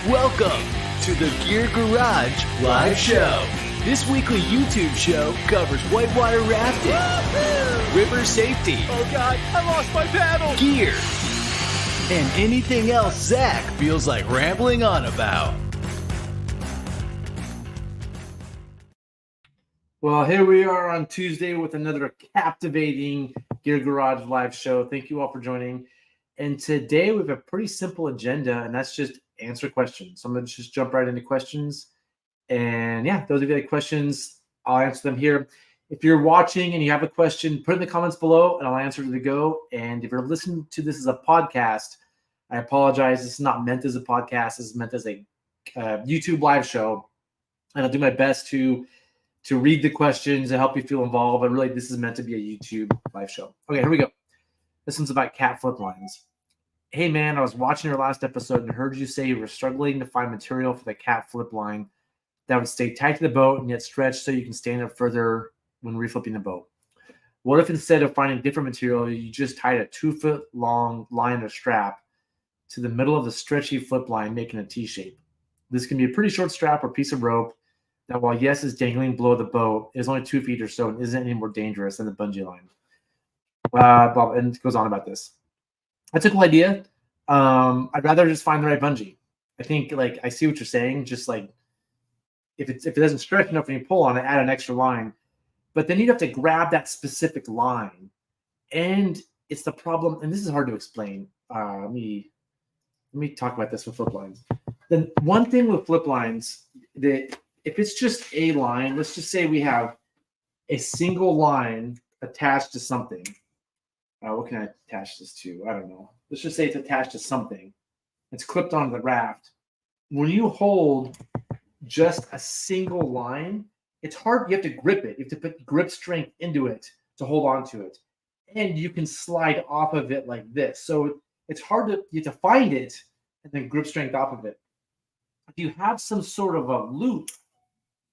Welcome to the Gear Garage Live Show. This weekly YouTube show covers whitewater rafting, river safety, oh God, I lost my paddle, gear, and anything else Zach feels like rambling on about. Well, here we are on Tuesday with another captivating Gear Garage Live show. Thank you all for joining. And today we have a pretty simple agenda, and that's just answer questions. So I'm going to just jump right into questions. And yeah, those of you that have questions, I'll answer them here. If you're watching and you have a question, put it in the comments below, and I'll answer it as we go. And if you're listening to this as a podcast, I apologize. This is not meant as a podcast. This is meant as a YouTube live show. And I'll do my best to read the questions and help you feel involved. But really, this is meant to be a YouTube live show. Okay, here we go. This one's about cat flip lines. Hey, man, I was watching your last episode and heard you say you were struggling to find material for the cat flip line that would stay tight to the boat and yet stretch so you can stand up further when reflipping the boat. What if instead of finding different material, you just tied a 2-foot long line or strap to the middle of the stretchy flip line, making a T shape? This can be a pretty short strap or piece of rope that, while yes, is dangling below the boat, is only 2 feet or so and isn't any more dangerous than the bungee line. Bob, and it goes on about this. That's a cool idea. I'd rather just find the right bungee. I think, like, I see what you're saying. Just like if it doesn't stretch enough and you pull on it, add an extra line. But then you'd have to grab that specific line, and it's the problem. And this is hard to explain. Let me talk about this with flip lines. The one thing with flip lines, that if it's just a line, let's just say we have a single line attached to something. What can I attach this to? I don't know. Let's just say it's attached to something. It's clipped onto the raft. When you hold just a single line, it's hard. You have to grip it. You have to put grip strength into it to hold on to it. And you can slide off of it like this. So it's hard to, you have to find it and then grip strength off of it. If you have some sort of a loop,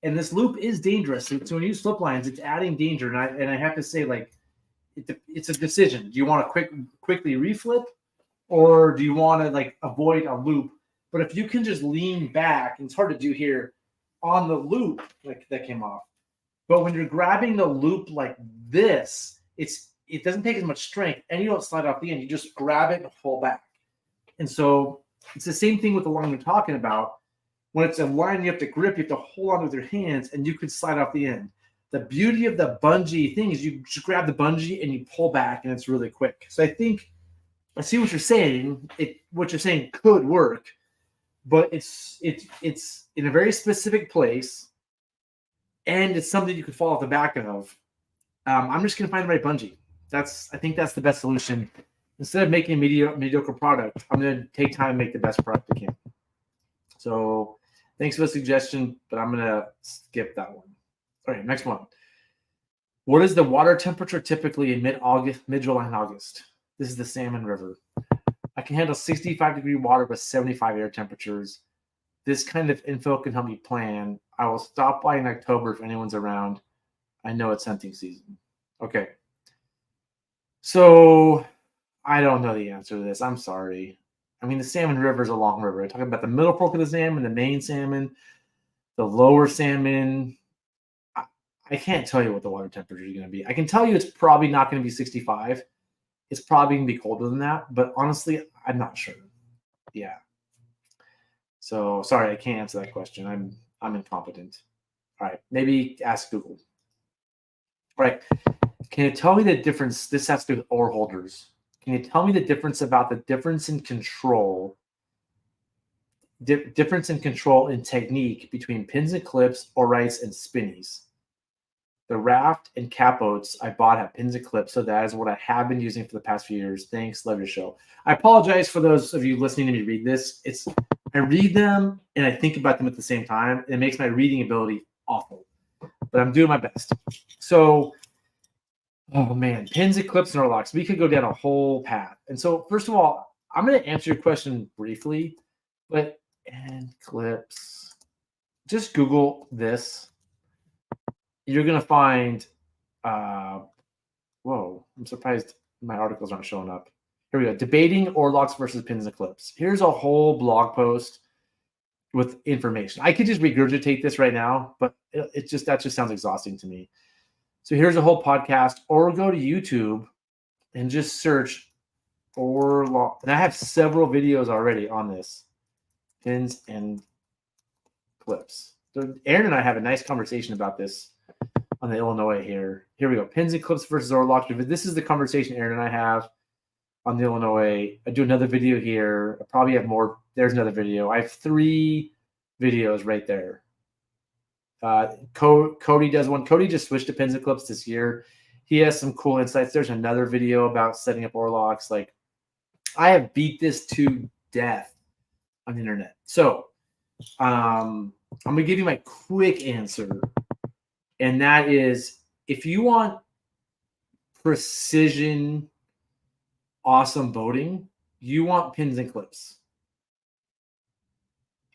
and this loop is dangerous. So when you use flip lines, it's adding danger. And I have to say, like, it's a decision. Do you want to quickly reflip, or do you want to like avoid a loop? But if you can just lean back, and it's hard to do here on the loop, like that came off. But when you're grabbing the loop like this, it doesn't take as much strength, and you don't slide off the end. You just grab it and pull back. And so it's the same thing with the line we're talking about. When it's a line you have to grip, you have to hold on with your hands, and you could slide off the end. The beauty of the bungee thing is you just grab the bungee and you pull back, and it's really quick. So I think I see what you're saying. What you're saying could work, but it's in a very specific place, and it's something you could fall off the back of. I'm just gonna find the right bungee. I think that's the best solution. Instead of making a mediocre product, I'm gonna take time and make the best product I can. So thanks for the suggestion, but I'm gonna skip that one. All right, next one. What is the water temperature typically in mid-July and August? This is the Salmon River. I can handle 65-degree water with 75 air temperatures. This kind of info can help me plan. I will stop by in October if anyone's around. I know it's hunting season. Okay. So I don't know the answer to this. I'm sorry. I mean, the Salmon River is a long river. I'm talking about the middle fork of the salmon, the main salmon, the lower salmon. I can't tell you what the water temperature is going to be. I can tell you it's probably not going to be 65. It's probably going to be colder than that. But honestly, I'm not sure. Yeah. So sorry, I can't answer that question. I'm incompetent. All right. Maybe ask Google. All right. Can you tell me the difference? This has to do with oar holders. Can you tell me the difference about the difference in control and technique between pins and clips, oarites, and spinnies? The raft and cap boats I bought have pins and clips, so that is what I have been using for the past few years. Thanks, love your show. I apologize for those of you listening to me read this. I read them and I think about them at the same time. It makes my reading ability awful, but I'm doing my best. So, oh man, pins and clips and oar locks. We could go down a whole path. And so, first of all, I'm going to answer your question briefly, but and clips. Just Google this. You're going to find, whoa, I'm surprised my articles aren't showing up. Here we go. Debating oar locks versus pins and clips. Here's a whole blog post with information. I could just regurgitate this right now, but that just sounds exhausting to me. So here's a whole podcast, or go to YouTube and just search and I have several videos already on this, pins and clips. So Aaron and I have a nice conversation about this on the Illinois here. Here we go. Pins and clips versus oar locks. This is the conversation Aaron and I have on the Illinois. I do another video here. I probably have more. There's another video. I have 3 videos right there. Cody does one. Cody just switched to pins and clips this year. He has some cool insights. There's another video about setting up oar locks. Like, I have beat this to death on the internet. So I'm going to give you my quick answer. And that is, if you want precision, awesome boating, you want pins and clips.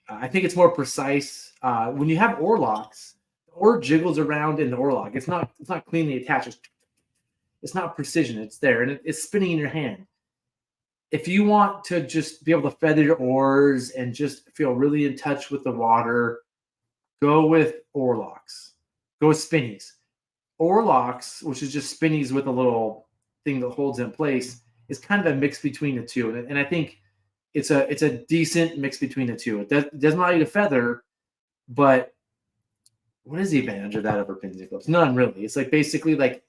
I think it's more precise. When you have oar locks, the oar jiggles around in the oar lock. It's not cleanly attached. It's not precision. It's there, and it's spinning in your hand. If you want to just be able to feather your oars and just feel really in touch with the water, go with oar locks. Go with spinnies. Oar locks, which is just spinnies with a little thing that holds in place, is kind of a mix between the two. And I think it's a decent mix between the two. It doesn't allow you to feather, but what is the advantage of that over pins and clips? None, really. It's like basically like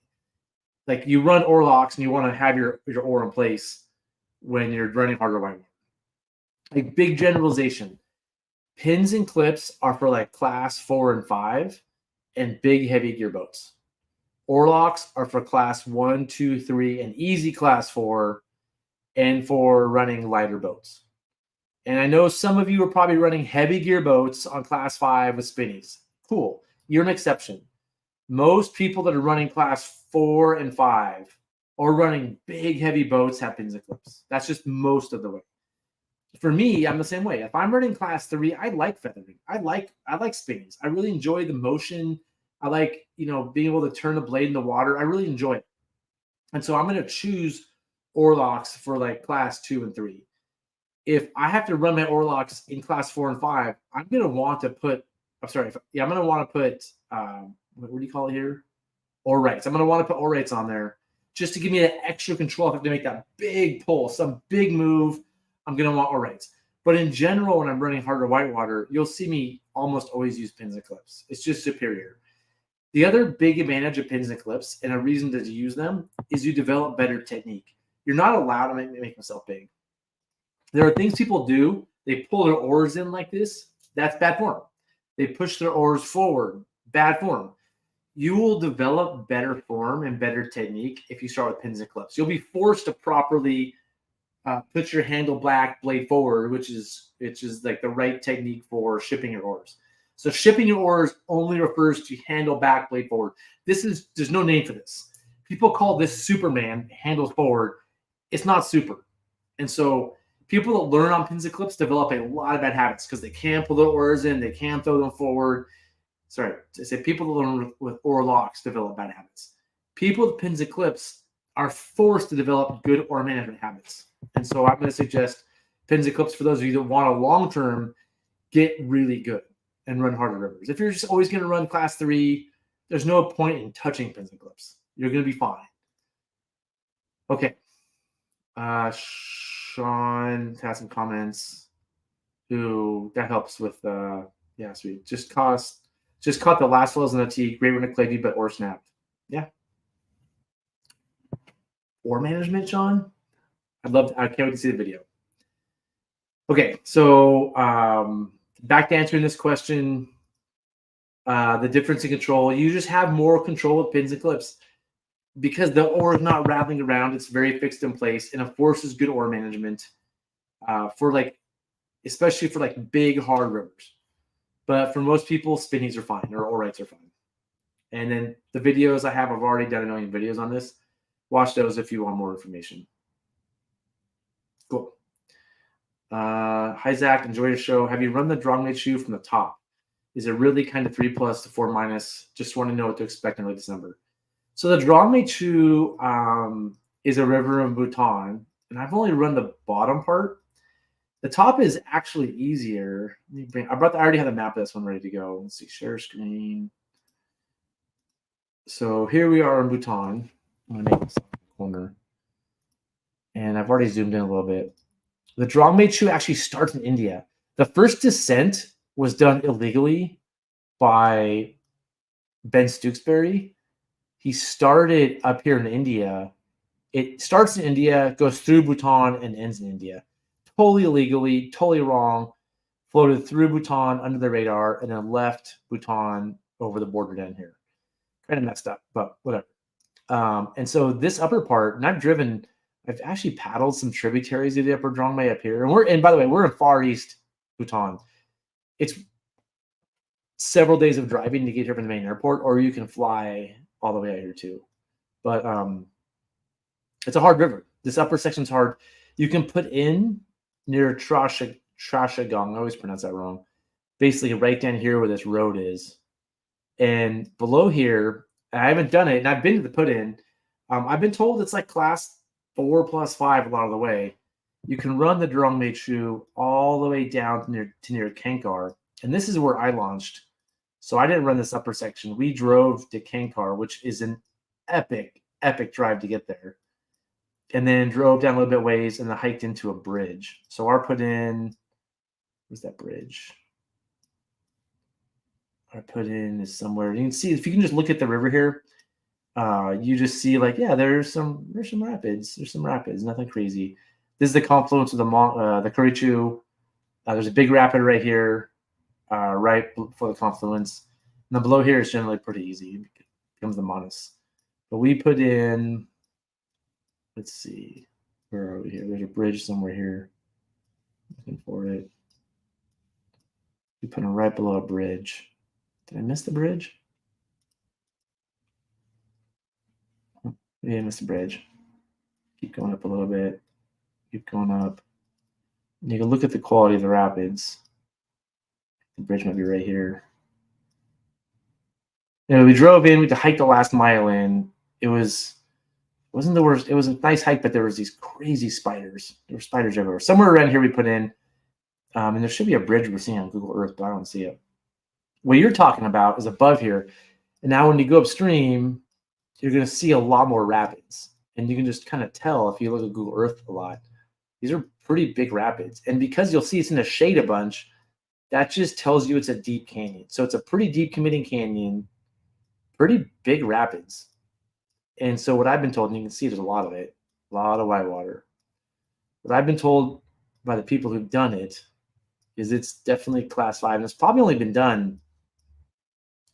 you run oar locks and you want to have your oar in place when you're running harder whitewater. Like, big generalization. Pins and clips are for like class 4 and 5 and big heavy gear boats. Oar locks are for class 1, 2, 3, and easy class 4, and for running lighter boats. And I know some of you are probably running heavy gear boats on class 5 with spinnies. Cool. You're an exception. Most people that are running class 4 and 5 or running big heavy boats have pins and clips. That's just most of the way. For me, I'm the same way. If I'm running class 3, I like feathering. I like spinnies. I really enjoy the motion. I like, being able to turn the blade in the water. I really enjoy it. And so I'm going to choose oar locks for like class 2 and 3. If I have to run my oar locks in class 4 and 5, I'm going to want to put, I'm going to want to put, what do you call it here? Oar rights. I'm going to want to put oar rights on there just to give me that extra control. If I have to make that big pull, some big move, I'm going to want oar rights. But in general, when I'm running harder whitewater, you'll see me almost always use pins and clips. It's just superior. The other big advantage of pins and clips, and a reason to use them, is you develop better technique. You're not allowed to make myself big. There are things people do. They pull their oars in like this. That's bad form. They push their oars forward. Bad form. You will develop better form and better technique if you start with pins and clips. You'll be forced to properly put your handle back, blade forward, which is like the right technique for shipping your oars. So shipping your oars only refers to handle back, blade forward. There's no name for this. People call this Superman, handles forward. It's not super. And so people that learn on pins and clips develop a lot of bad habits because they can't pull their oars in, they can't throw them forward. Sorry, I said people that learn with oar locks develop bad habits. People with pins and clips are forced to develop good oar management habits. And so I'm going to suggest pins and clips for those of you that want to long-term get really good and run harder rivers. If you're just always going to run class 3, there's no point in touching pins and clips. You're going to be fine. Okay. Sean has some comments. That helps with sweet. Just caught the last flows on the tee. Great run of Clavey, but oar snapped. Yeah. Oar management, Sean? I can't wait to see the video. Okay, so back to answering this question, the difference in control. You just have more control with pins and clips because the oar is not rattling around. It's very fixed in place, and it forces good oar management especially for like big, hard rivers. But for most people, spinnies are fine, or oar rights are fine. And then the videos I've already done a million videos on this. Watch those if you want more information. Cool. Hi, Zach. Enjoy your show. Have you run the Drongmate shoe from the top? Is it really kind of 3+ to 4-? Just want to know what to expect in late December. So the Drongmate shoe is a river in Bhutan, and I've only run the bottom part. The top is actually easier. I already have the map of this one ready to go. Let's see, share screen. So here we are in Bhutan. I'm gonna make this corner, and I've already zoomed in a little bit. The Drongme actually starts in India. The first descent was done illegally by Ben Stooksbury. He started up here in India. It starts in India, goes through Bhutan, and ends in India. Totally illegally, totally wrong. Floated through Bhutan under the radar, and then left Bhutan over the border down here. Kind of messed up, but whatever. And so this upper part, and I've actually paddled some tributaries of the upper Drongme up here. And by the way, we're in far east Bhutan. It's several days of driving to get here from the main airport, or you can fly all the way out here too. But it's a hard river. This upper section's hard. You can put in near Trashagong. I always pronounce that wrong. Basically, right down here where this road is. And below here, I haven't done it, and I've been to the put-in. I've been told it's like class 4+5 a lot of the way. You can run the Drongme Chu all the way down to near Kankar. And this is where I launched. So I didn't run this upper section. We drove to Kankar, which is an epic, epic drive to get there. And then drove down a little bit ways and then hiked into a bridge. So our put-in, where's that bridge? Our put-in is somewhere. You can see, if you can just look at the river here, you just see like, yeah, there's some rapids. There's some rapids, nothing crazy. This is the confluence of the Kurichu. There's a big rapid right here, right before the confluence. And then below here is generally pretty easy. It becomes the Manus. But we put in, let's see, where are we here? There's a bridge somewhere here. Looking for it. We put it right below a bridge. Did I miss the bridge? Yeah, I missed the bridge. Keep going up a little bit. Keep going up. And you can look at the quality of the rapids. The bridge might be right here. And we drove in. We had to hike the last mile in. It wasn't the worst. It was a nice hike, but there was these crazy spiders. There were spiders everywhere. Somewhere around here we put in, and there should be a bridge we're seeing on Google Earth, but I don't see it. What you're talking about is above here. And now when you go upstream, you're going to see a lot more rapids. And you can just kind of tell if you look at Google Earth a lot. These are pretty big rapids. And because you'll see it's in the shade a bunch, that just tells you it's a deep canyon. So it's a pretty deep committing canyon, pretty big rapids. And so what I've been told, and you can see there's a lot of it, a lot of whitewater. What I've been told by the people who've done it is it's definitely class 5. And it's probably only been done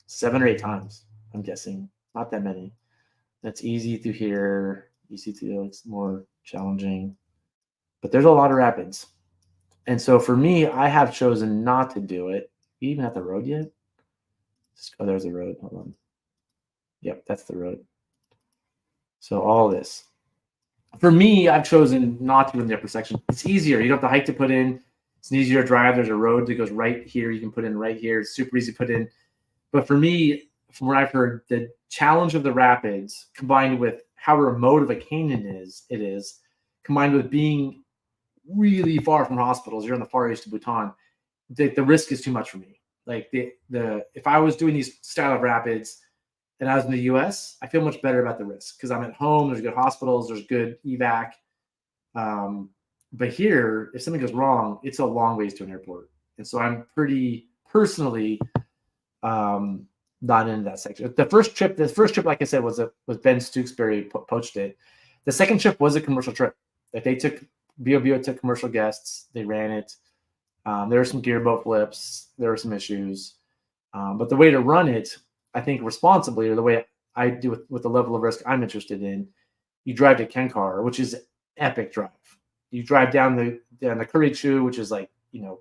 7 or 8 times, I'm guessing. Not that many. That's easy through here. Easy through, it's more challenging. But there's a lot of rapids. And so for me, I have chosen not to do it. We even have the road yet? Oh, there's the road. Hold on. Yep, that's the road. So all this. For me, I've chosen not to in the upper section. It's easier. You don't have to hike to put in. It's an easier drive. There's a road that goes right here. You can put in right here. It's super easy to put in. But for me, from what I've heard, the challenge of the rapids combined with how remote of a canyon it is, combined with being really far from hospitals, you're on the far east of Bhutan, the risk is too much for me. Like if I was doing these style of rapids and I was in the US, I feel much better about the risk because I'm at home, there's good hospitals, there's good evac. But here, if something goes wrong, it's a long ways to an airport. And so I'm pretty personally not into that section. The first trip, like I said, was Ben Stooksbury poached it. The second trip was a commercial trip. Like they took BOBO took commercial guests, they ran it. There were some gearboat flips, there were some issues. But the way to run it, I think responsibly, or the way I do it with the level of risk I'm interested in, you drive to Kankar, which is epic drive. You drive down the Kurichu, which is like, you're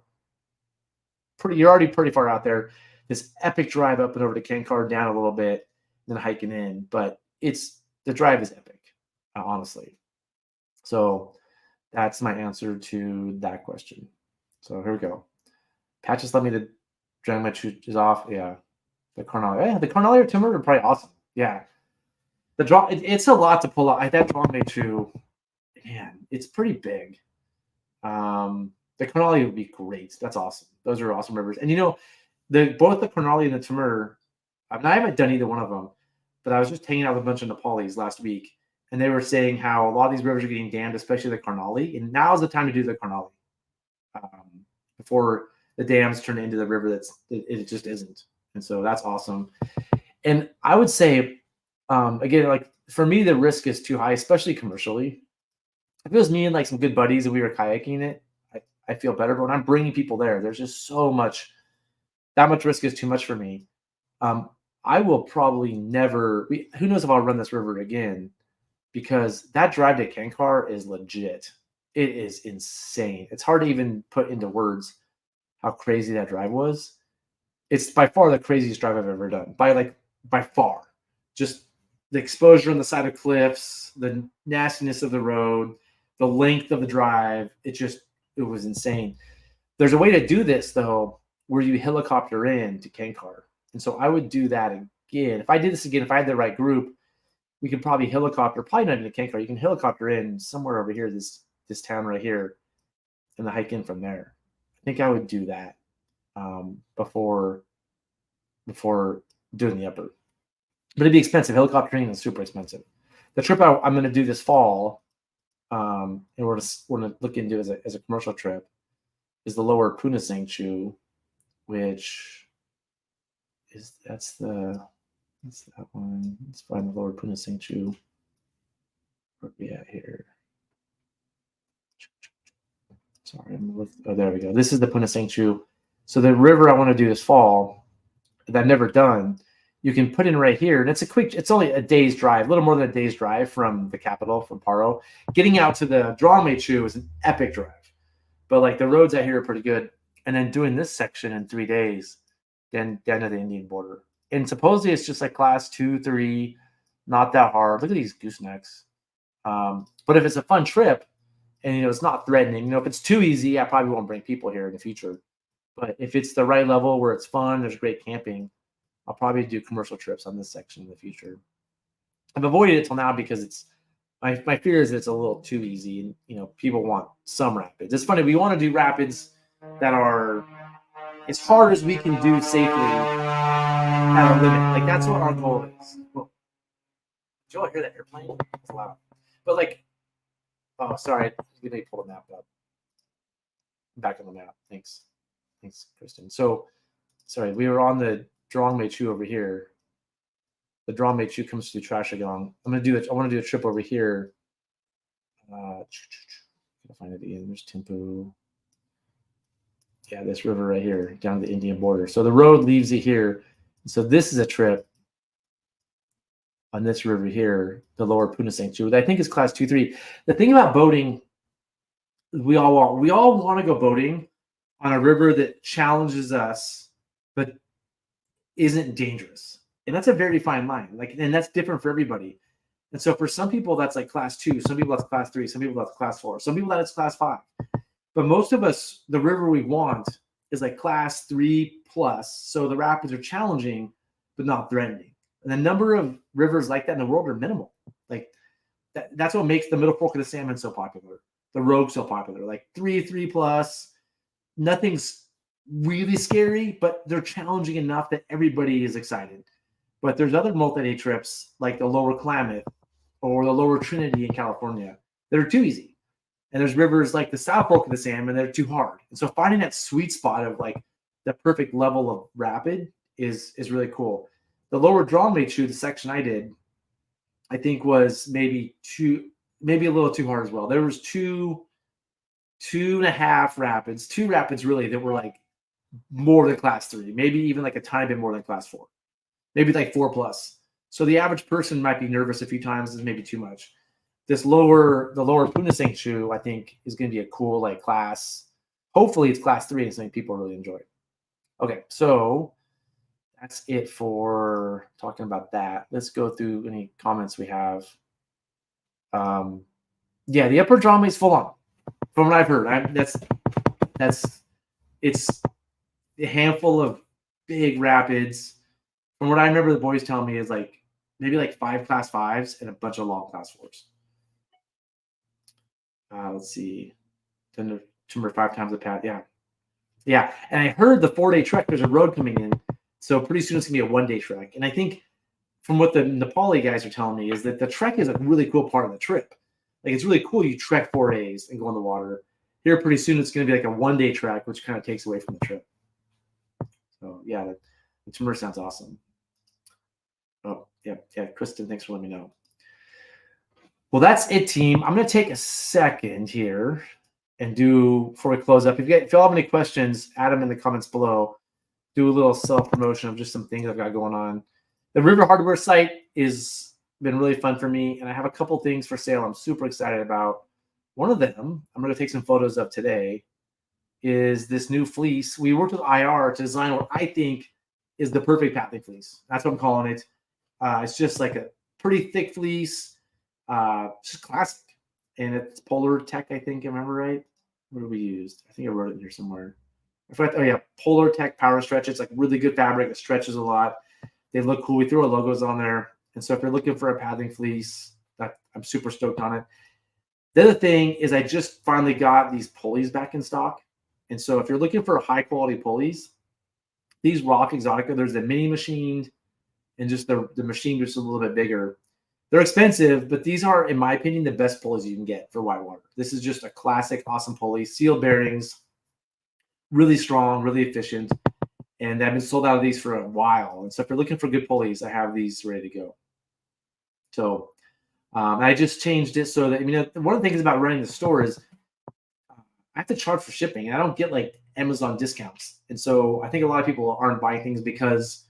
already pretty far out there. This epic drive up and over to Kankar, down a little bit, then hiking in. But the drive is epic, honestly. So that's my answer to that question. So here we go. Pat just let me to drag my shoes off. Yeah. The Carnalier. Yeah, the Carnalier timber are probably awesome. Yeah. It's a lot to pull out. That Drongme Chu, man, it's pretty big. The Carnally would be great. That's awesome. Those are awesome rivers. And both the Carnally and the Timur, I haven't done either one of them, but I was just hanging out with a bunch of Nepalis last week, and they were saying how a lot of these rivers are getting dammed, especially the Carnally, and now's the time to do the Carnally before the dams turn into the river it just isn't. And so that's awesome. And I would say, again, like for me, the risk is too high, especially commercially. If it was me and like some good buddies and we were kayaking it, I feel better. But when I'm bringing people there, there's just so much. That much risk is too much for me. I will probably never. Who knows if I'll run this river again? Because that drive to Kankar is legit. It is insane. It's hard to even put into words how crazy that drive was. It's by far the craziest drive I've ever done. By far. Just the exposure on the side of cliffs, the nastiness of the road, the length of the drive. It was insane. There's a way to do this, though, where you helicopter in to Kankar. And so I would do that again. If I did this again, if I had the right group, we could probably helicopter, probably not into Kankar. You can helicopter in somewhere over here, this town right here, and hike in from there. I think I would do that before doing the upper. But it'd be expensive. Helicoptering is super expensive. The trip I'm going to do this fall, and we're going to look into as a commercial trip, is the lower Punasang Chu, which is that's that one. Let's find the lower Punasang Chu. Where are we at here? Sorry, there we go. This is the Punasang Chu. So the river I want to do this fall that I've never done, you can put in right here, and it's only a day's drive, a little more than a day's drive from the capital, from Paro. Getting out to the Drongme Chu is an epic drive, but like the roads out here are pretty good. And then doing this section in 3 days, then down to the Indian border. And supposedly it's just like class 2, 3, not that hard. Look at these goosenecks. But if it's a fun trip and it's not threatening, if it's too easy, I probably won't bring people here in the future. But if it's the right level where it's fun, there's great camping, I'll probably do commercial trips on this section in the future. I've avoided it till now because it's my fear is it's a little too easy, and people want some rapids. It's funny, we want to do rapids that are as hard as we can do safely at our limit. Like that's what our goal is. Well, did you all hear that airplane? It's loud. But oh, sorry, we need to pull the map up. Back on the map. Thanks, Kristen. So, sorry, we were on the Drongme Chu over here. The Drongme Chu comes through Trashagong. I want to do a trip over here. Gotta find it again. There's Thimphu. Yeah, this river right here, down to the Indian border. So the road leaves it here. So this is a trip on this river here, the lower Punasang Chu, that I think is class 2, 3. The thing about boating, we all want to go boating on a river that challenges us, but isn't dangerous. And that's a very fine line. And that's different for everybody. And so for some people, that's like class 2. Some people, that's class 3. Some people, that's class 4. Some people, that's class 5. But most of us, the river we want is like class 3 plus. So the rapids are challenging, but not threatening. And the number of rivers like that in the world are minimal. That's what makes the Middle Fork of the Salmon so popular. The Rogue so popular. Like 3 plus. Nothing's really scary, but they're challenging enough that everybody is excited. But there's other multi-day trips like the Lower Klamath or the Lower Trinity in California that are too easy. And there's rivers like the South Fork of the Salmon that are too hard. And so finding that sweet spot of like the perfect level of rapid is really cool. The Lower Drongme Chu, the section I did, I think was maybe a little too hard as well. There was two and a half rapids, 2 rapids really that were like more than class 3, maybe even like a tiny bit more than class 4, maybe like 4 plus. So the average person might be nervous a few times, is maybe too much. The lower Punasang Chu, I think, is going to be a cool like class. Hopefully it's class 3 and something people really enjoy. Okay, so that's it for talking about that. Let's go through any comments we have. Yeah, the upper Drongme is full on. From what I've heard, it's a handful of big rapids. From what I remember, the boys telling me is like maybe like 5 class 5s and a bunch of long class 4s. Let's see. Then Timber 5 times the pad. Yeah. Yeah. And I heard the 4-day trek, there's a road coming in. So pretty soon it's going to be a 1-day trek. And I think from what the Nepali guys are telling me is that the trek is a really cool part of the trip. Like, it's really cool. You trek 4 days and go in the water. Here pretty soon it's going to be like a 1-day trek, which kind of takes away from the trip. So yeah, the timber sounds awesome. Oh, yeah. Kristen, thanks for letting me know. Well, that's it, team. I'm going to take a second here and before we close up, if you all have any questions, add them in the comments below. Do a little self-promotion of just some things I've got going on. The River Hardware site has been really fun for me, and I have a couple things for sale I'm super excited about. One of them, I'm going to take some photos of today, is this new fleece. We worked with IR to design what I think is the perfect pathing fleece. That's what I'm calling it. It's just like a pretty thick fleece, just classic. And it's Polar Tech, I think, I remember right. What did we use? I think I wrote it in here somewhere. Oh yeah, Polar Tech Power Stretch. It's like really good fabric. It stretches a lot. They look cool. We threw our logos on there. And so if you're looking for a pathing fleece, I'm super stoked on it. The other thing is I just finally got these pulleys back in stock. And so if you're looking for high quality pulleys, these Rock Exotica, there's the mini machined and just the machine just a little bit bigger. They're expensive, but these are, in my opinion, the best pulleys you can get for whitewater. This is just a classic, awesome pulley. Sealed bearings, really strong, really efficient. And I've been sold out of these for a while. And so if you're looking for good pulleys, I have these ready to go. So I just changed it so that, one of the things about running the store is I have to charge for shipping. And I don't get like Amazon discounts. And so I think a lot of people aren't buying things because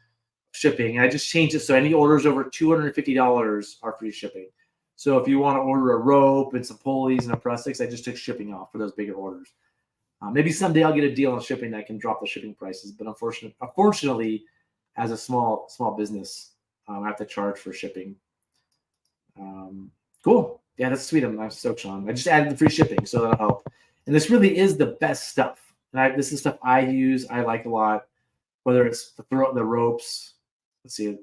shipping. I just changed it so any orders over $250 are free shipping. So if you want to order a rope and some pulleys and a press sticks, I just took shipping off for those bigger orders. Maybe someday I'll get a deal on shipping that I can drop the shipping prices. But unfortunately, as a small business, I have to charge for shipping. Cool. Yeah, that's sweet. I'm stoked, Sean. I just added the free shipping, so that'll help. And this really is the best stuff. And this is stuff I use. I like a lot. Whether it's the ropes. Let's see,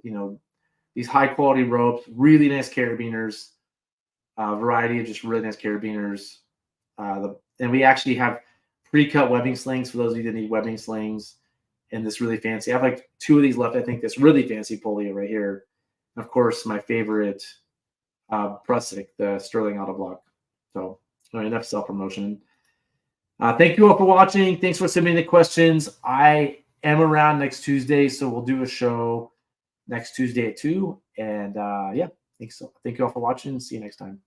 these high quality ropes, really nice carabiners, variety of just really nice carabiners. And we actually have pre-cut webbing slings for those of you that need webbing slings. And this really fancy. I have like 2 of these left. I think this really fancy pulley right here. And of course, my favorite press stick, the Sterling Auto Block. So enough self-promotion. Thank you all for watching. Thanks for submitting the questions. I am around next Tuesday, so we'll do a show next Tuesday at 2. And yeah, thank you all for watching. See you next time.